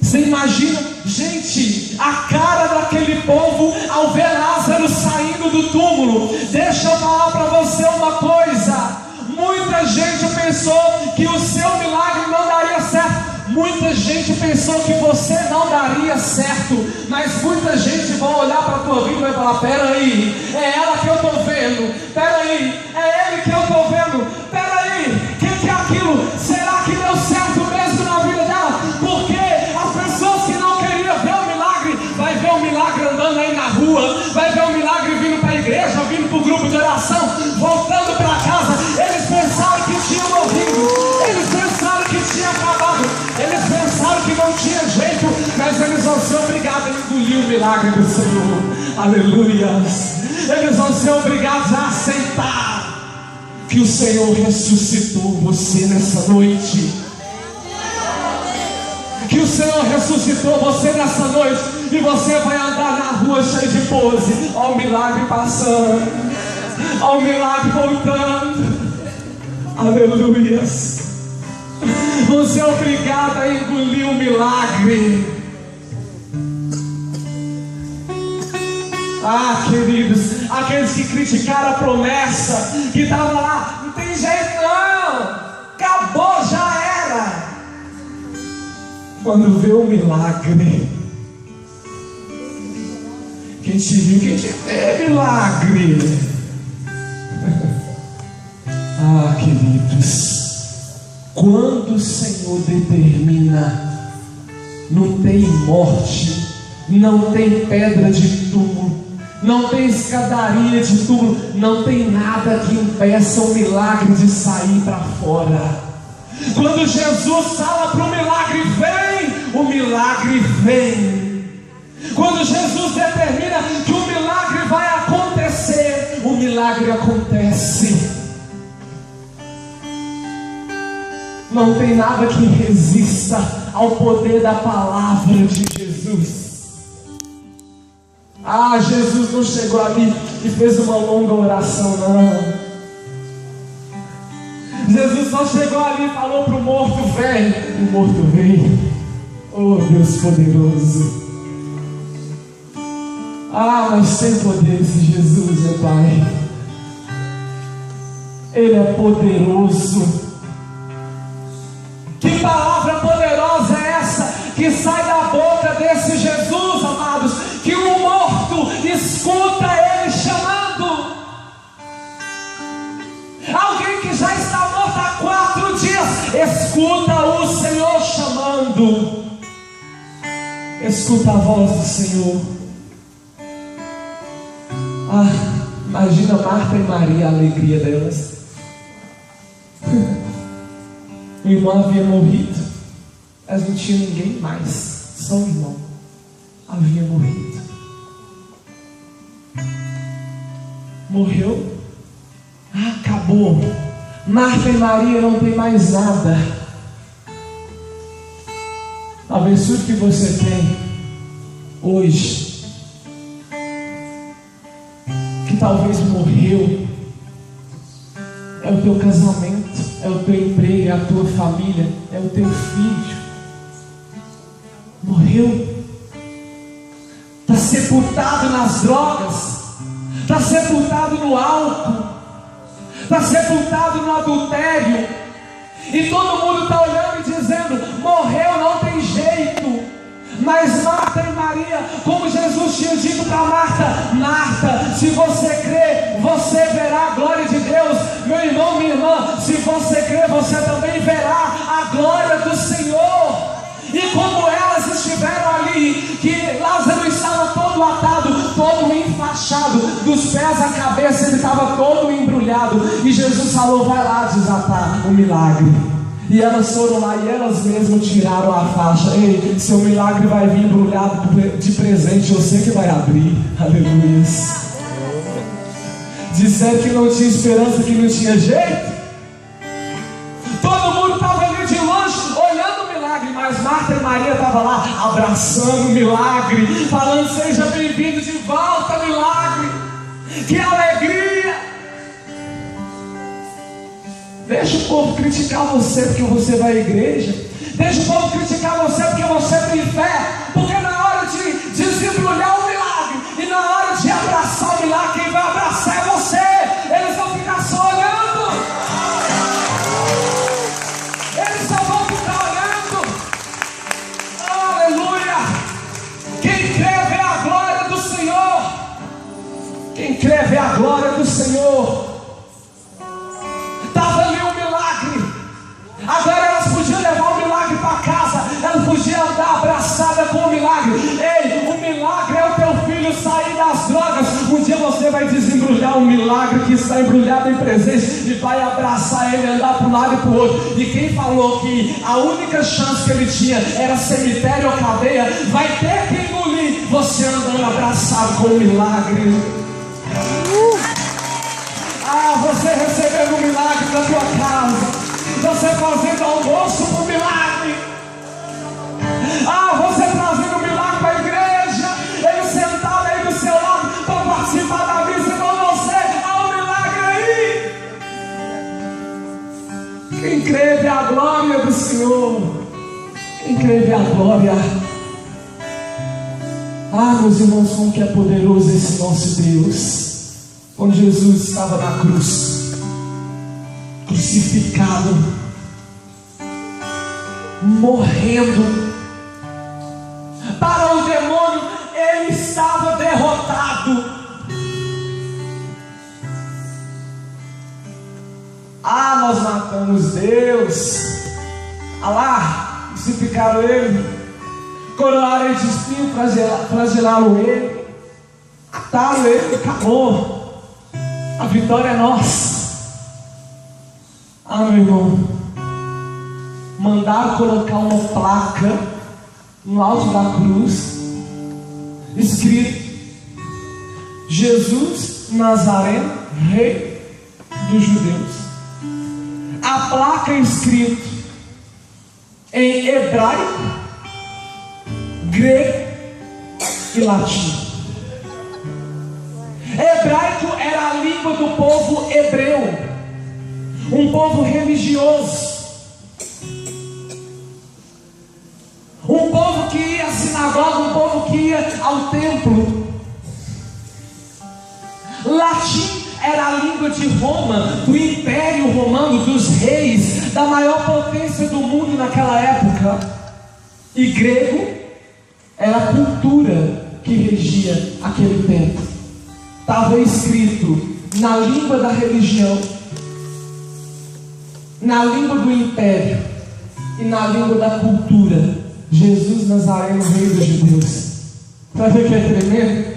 Você imagina, gente, a cara daquele povo ao ver Lázaro saindo do túmulo. Deixa eu falar para você uma coisa: muita gente pensou que o seu milagre não daria certo. Muita gente pensou que você não daria certo, mas muita gente vai olhar para a tua vida e vai falar: peraí, é ela que eu estou vendo, peraí, é ele que eu estou vendo, peraí, o que é aquilo? Será que deu certo mesmo na vida dela? Porque as pessoas que não queriam ver o milagre, vai ver o milagre andando aí na rua, vai ver o milagre vindo para a igreja, vindo para o grupo de oração, voltando para casa. Eles pensaram que tinha morrido, eles pensaram que tinha acabado, eles pensaram que não tinha jeito, mas eles vão ser obrigados a engolir o milagre do Senhor. Aleluias. Eles vão ser obrigados a aceitar que o Senhor ressuscitou você nessa noite, que o Senhor ressuscitou você nessa noite, e você vai andar na rua cheio de pose. Ó o milagre passando, ó o milagre voltando. Aleluias. Você é obrigado a engolir o milagre. Queridos, aqueles que criticaram a promessa, que estavam lá: não tem jeito não, acabou, já era. Quando vê o milagre, quem te viu, quem te vê, milagre. Queridos, quando o Senhor determina, não tem morte, não tem pedra de túmulo, não tem escadaria de túmulo, não tem nada que impeça o milagre de sair para fora. Quando Jesus fala para o milagre vem, o milagre vem. Quando Jesus determina que o milagre vai acontecer, o milagre acontece. Não tem nada que resista ao poder da palavra de Jesus. Jesus não chegou ali e fez uma longa oração, não. Jesus só chegou ali e falou para o morto: vem. O morto veio. Oh Deus poderoso. Mas sem poder esse Jesus, meu Pai. Ele é poderoso. Que palavra poderosa é essa que sai da boca desse Jesus, amados? Que o morto escuta Ele chamando. Alguém que já está morto há 4 dias, escuta o Senhor chamando. Escuta a voz do Senhor. Imagina Marta e Maria, a alegria delas. O irmão havia morrido, mas não tinha ninguém mais, só o irmão havia morrido. Morreu, acabou. Marta e Maria não tem mais nada. Talvez tudo que você tem hoje, que talvez morreu, é o teu casamento, é o teu emprego, é a tua família, é o teu filho. Morreu. Está sepultado nas drogas, está sepultado no álcool, está sepultado no adultério. E todo mundo está olhando e dizendo: morreu, não tem jeito. Mas Marta e Maria, como Jesus tinha dito para Marta: Marta, se você crer, você verá a glória de Deus. Meu irmão, minha irmã, se você crer, você também verá a glória do Senhor. E como elas estiveram ali, que Lázaro estava todo atado, todo enfaixado, dos pés à cabeça, ele estava todo embrulhado, e Jesus falou: vai lá desatar o milagre. E elas foram lá e elas mesmas tiraram a faixa. Ei, seu milagre vai vir embrulhado de presente, você que vai abrir. Aleluia. Disseram que não tinha esperança, que não tinha jeito. Todo mundo estava ali de longe olhando o milagre, mas Marta e Maria estavam lá abraçando o milagre, falando: seja bem-vindo de volta, milagre. Que alegria! Deixa o povo criticar você porque você vai à igreja. Deixa o povo criticar você porque você tem fé. Porque na hora de desembrulhar o milagre e na hora de abraçar o milagre, quem vai abraçar é você. Eles vão ficar só olhando. Eles só vão ficar olhando. Aleluia. Quem crê vê a glória do Senhor. Quem crê vê a glória do Senhor. Estava ali um milagre. Agora elas podiam levar o milagre para casa. Elas podiam andar abraçada com o milagre. Ei, o milagre é o teu filho sair das drogas. Um dia você vai desembrulhar um milagre que está embrulhado em presente e vai abraçar ele, andar para um lado e para o outro. E quem falou que a única chance que ele tinha era cemitério ou cadeia, vai ter que engolir você andando abraçado com o milagre. Você recebendo um milagre na tua casa, você fazendo almoço para o milagre, você trazendo um milagre para a igreja, ele sentado aí do seu lado para participar da missa com você, há um milagre aí. Quem crê vê a glória do Senhor. Quem crê vê a glória. Meus irmãos, como que é poderoso esse nosso Deus. Quando Jesus estava na cruz, crucificado, morrendo, para o demônio ele estava derrotado. Nós matamos Deus. Crucificaram ele, coroaram de espinho, flagelaram ele, mataram ele, acabou. A vitória é nossa. Meu irmão, mandaram colocar uma placa no alto da cruz, escrito: Jesus Nazareno, Rei dos Judeus. A placa é escrita em hebraico, grego e latim. Hebraico era a língua do povo hebreu, um povo religioso, um povo que ia à sinagoga, um povo que ia ao templo. Latim era a língua de Roma, do Império Romano, dos reis, da maior potência do mundo naquela época. E grego era a cultura que regia aquele tempo. Estava escrito na língua da religião, na língua do império e na língua da cultura: Jesus Nazareno, Rei dos Judeus. Sabe o que é tremendo?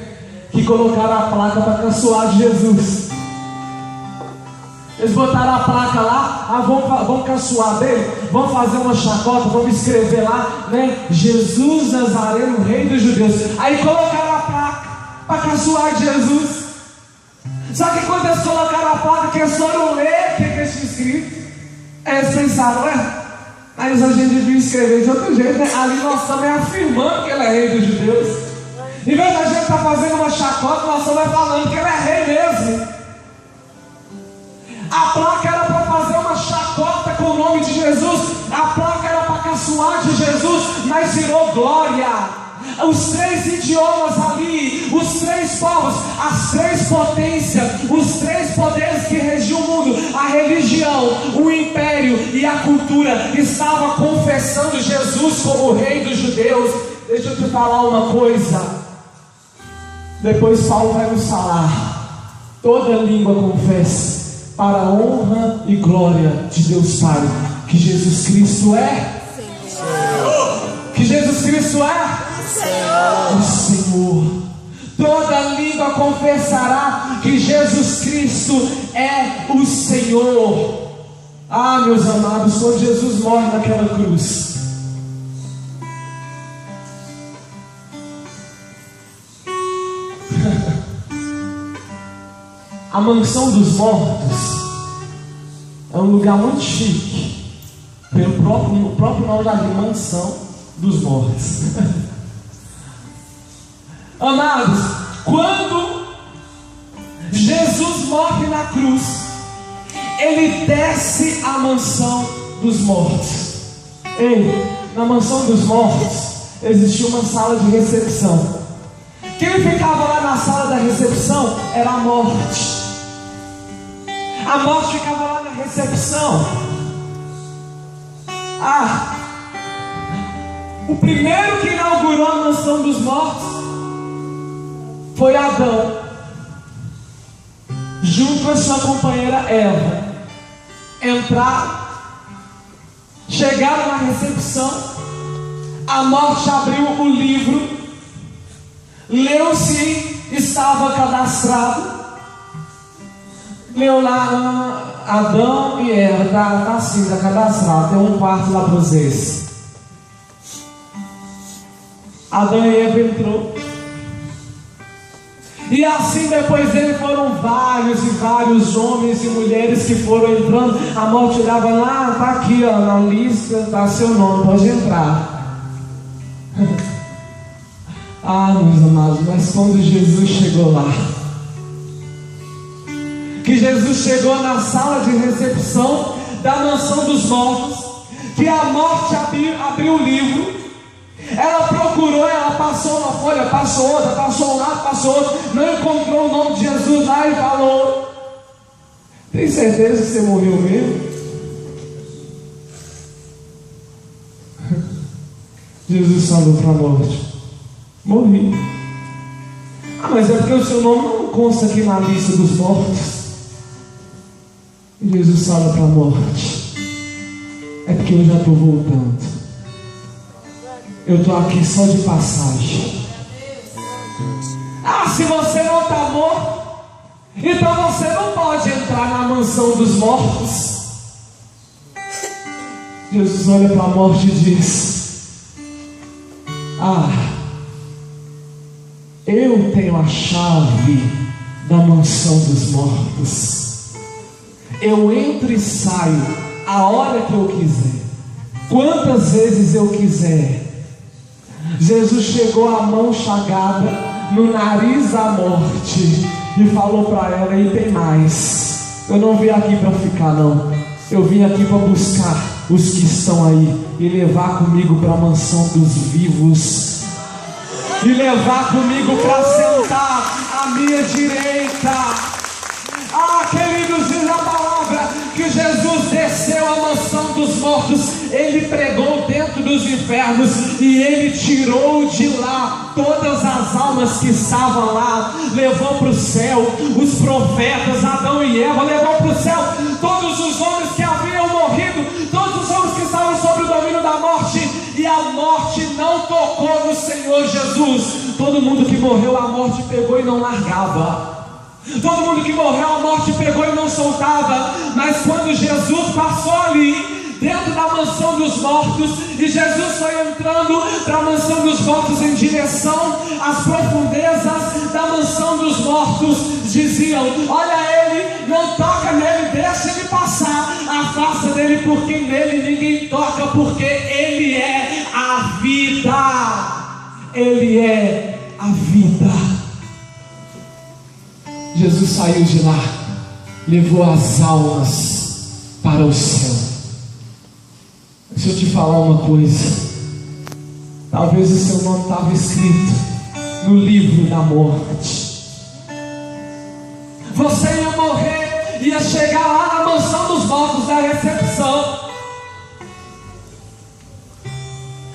Que colocaram a placa para caçoar de Jesus. Eles botaram a placa lá, vamos caçoar dele, vamos fazer uma chacota, vamos escrever lá, né? Jesus Nazareno, Rei dos Judeus. Aí colocaram a placa para caçoar de Jesus. Só que quando eles colocaram a placa, que eles foram ler o que tinha escrito, eles pensaram, mas a gente devia escrever de outro jeito, né? Ali nós estamos afirmando que ele é Rei dos Judeus. Em vez da gente estar fazendo uma chacota, nós estamos falando que ele é rei mesmo. A placa era para fazer uma chacota com o nome de Jesus. A placa era para caçoar de Jesus, mas virou glória. Os três idiomas ali, os três povos, as três potências, os três poderes que regiam o mundo, a religião, o império e a cultura, estavam confessando Jesus como o Rei dos Judeus. Deixa eu te falar uma coisa. Depois Paulo vai nos falar: toda língua confessa, para a honra e glória de Deus Pai, que Jesus Cristo é Senhor. Que Jesus Cristo é Senhor. O Senhor. Toda língua confessará que Jesus Cristo é o Senhor. Ah, meus amados, quando Jesus morre naquela cruz, a mansão dos mortos é um lugar muito chique. Pelo próprio nome já diz, mansão dos mortos. Amados, quando Jesus morre na cruz, ele desce à mansão dos mortos. Ei, na mansão dos mortos existia uma sala de recepção. Quem ficava lá na sala da recepção era a morte. A morte ficava lá na recepção. O primeiro que inaugurou a mansão dos mortos foi Adão, junto com a sua companheira Eva. Entraram, chegaram na recepção. A morte abriu o livro, leu se estava cadastrado. Leu lá, Adão e Eva, tá assim, tá cadastrado, tem um quarto lá para vocês. Adão e Eva entrou. E assim depois dele foram vários e vários homens e mulheres que foram entrando. A morte olhava lá, tá aqui ó, na lista, tá seu nome, pode entrar. Meus amados, mas quando Jesus chegou lá, que Jesus chegou na sala de recepção da mansão dos mortos, que a morte abriu o livro, ela procurou, ela passou uma folha, passou outra, passou um lado, passou outro, não encontrou o nome de Jesus lá e falou: tem certeza que você morreu mesmo? Jesus falou para a morte: morri. Mas é porque o seu nome não consta aqui na lista dos mortos. Jesus fala para a morte: é porque eu já estou voltando. Eu estou aqui só de passagem. Se você não está morto, então você não pode entrar na mansão dos mortos. Jesus olha para a morte e diz: eu tenho a chave da mansão dos mortos. Eu entro e saio a hora que eu quiser, quantas vezes eu quiser. Jesus chegou a mão chagada no nariz da morte e falou para ela: e tem mais, eu não vim aqui para ficar não, eu vim aqui para buscar os que estão aí e levar comigo para a mansão dos vivos, e levar comigo para sentar à minha direita. Ah, queridos, diz a palavra que Jesus desceu à mansão dos mortos. Ele pregou dentro dos infernos e ele tirou de lá todas as almas que estavam lá. Levou para o céu os profetas, Adão e Eva. Levou para o céu todos os homens que haviam morrido, todos os homens que estavam sob o domínio da morte. E a morte não tocou no Senhor Jesus. Todo mundo que morreu, a morte pegou e não largava. Todo mundo que morreu, a morte pegou e não soltava. Mas quando Jesus passou ali dentro da mansão dos mortos, e Jesus foi entrando para a mansão dos mortos em direção às profundezas da mansão dos mortos, diziam: olha ele, não toca nele, deixa ele passar, afasta dele, porque nele ninguém toca, porque ele é a vida. Ele é a vida. Jesus saiu de lá, levou as almas para o céu. Deixa eu te falar uma coisa. Talvez o seu nome estava escrito no livro da morte. Você ia morrer, ia chegar lá na mansão dos mortos, da recepção.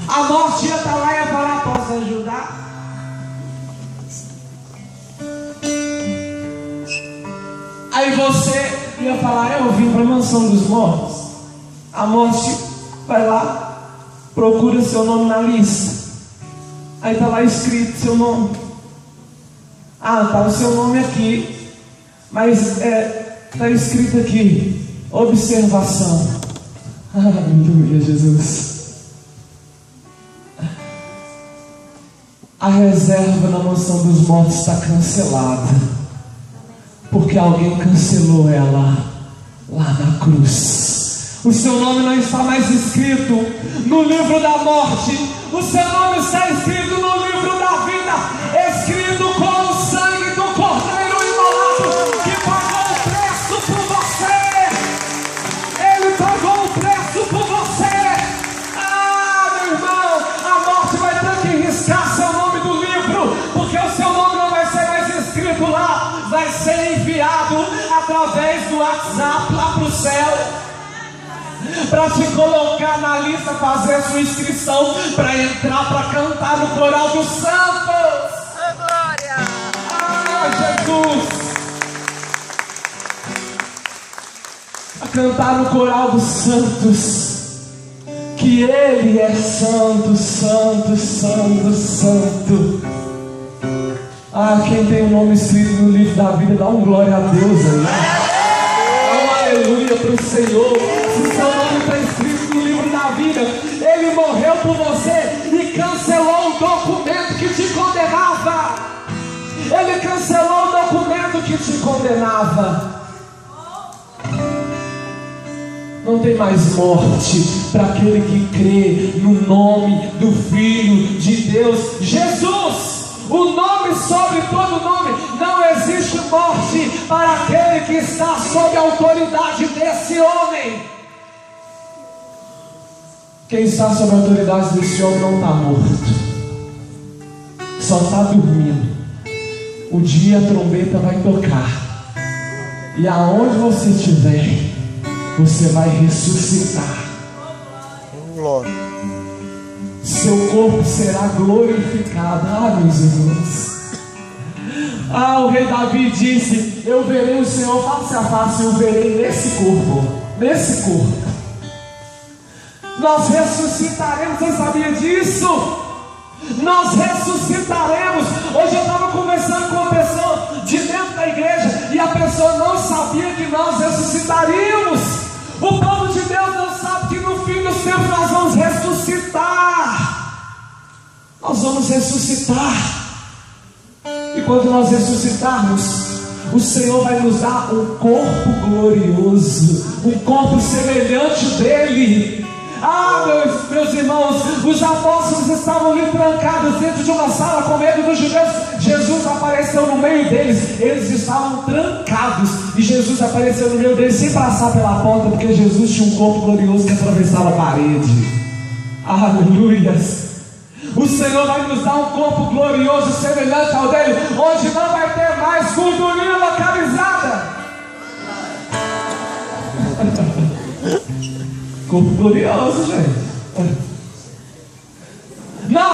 A morte ia estar lá e ia falar: posso ajudar? Aí você ia falar: eu vim para a mansão dos mortos. A morte vai lá, procura seu nome na lista. Aí está lá escrito seu nome. Ah, está o seu nome aqui, mas está escrito aqui: observação. Aleluia, Jesus. A reserva na mansão dos mortos está cancelada, porque alguém cancelou ela lá na cruz. O seu nome não está mais escrito no livro da morte. O seu nome está escrito no livro da vida, escrito com o sangue do Cordeiro imolado, que pagou o preço por você. Ele pagou o preço por você. Ah, meu irmão, a morte vai ter que riscar seu nome do livro, porque o seu nome não vai ser mais escrito lá, vai ser enviado através do WhatsApp lá para o céu, para te colocar na lista, fazer a sua inscrição, para entrar, para cantar no coral dos santos. Oh, glória! Ah, Jesus! Para cantar no coral dos santos, que Ele é santo, santo, santo, santo. Ah, quem tem o nome escrito no livro da vida, dá um glória a Deus aí. Dá um aleluia para o Senhor. Se seu nome está escrito no livro da vida, Ele morreu por você e cancelou o documento que te condenava. Ele cancelou o documento que te condenava. Não tem mais morte para aquele que crê no nome do Filho de Deus, Jesus. O nome sobre todo nome. Não existe morte para aquele que está sob a autoridade desse homem. Quem está sob a autoridade desse homem não está morto, só está dormindo. O dia a trombeta vai tocar, e aonde você estiver, você vai ressuscitar. Glória. Seu corpo será glorificado. Ah, meus irmãos. Ah, o rei Davi disse: eu verei o Senhor face a face. Eu verei nesse corpo. Nesse corpo nós ressuscitaremos. Você sabia disso? Nós ressuscitaremos. Hoje eu estava conversando com uma pessoa de dentro da igreja, e a pessoa não sabia que nós ressuscitaríamos. O povo de Deus não sabe que no fim dos tempos nós vamos ressuscitar. Nós vamos ressuscitar. E quando nós ressuscitarmos, o Senhor vai nos dar um corpo glorioso, um corpo semelhante dele. Ah, meus irmãos, os apóstolos estavam ali trancados dentro de uma sala com medo dos judeus. Jesus apareceu no meio deles. Eles estavam trancados e Jesus apareceu no meio deles sem passar pela porta, porque Jesus tinha um corpo glorioso que atravessava a parede. Aleluias. O Senhor vai nos dar um corpo glorioso semelhante ao dele, onde não vai ter mais gordurinha localizada. Corpo glorioso, gente.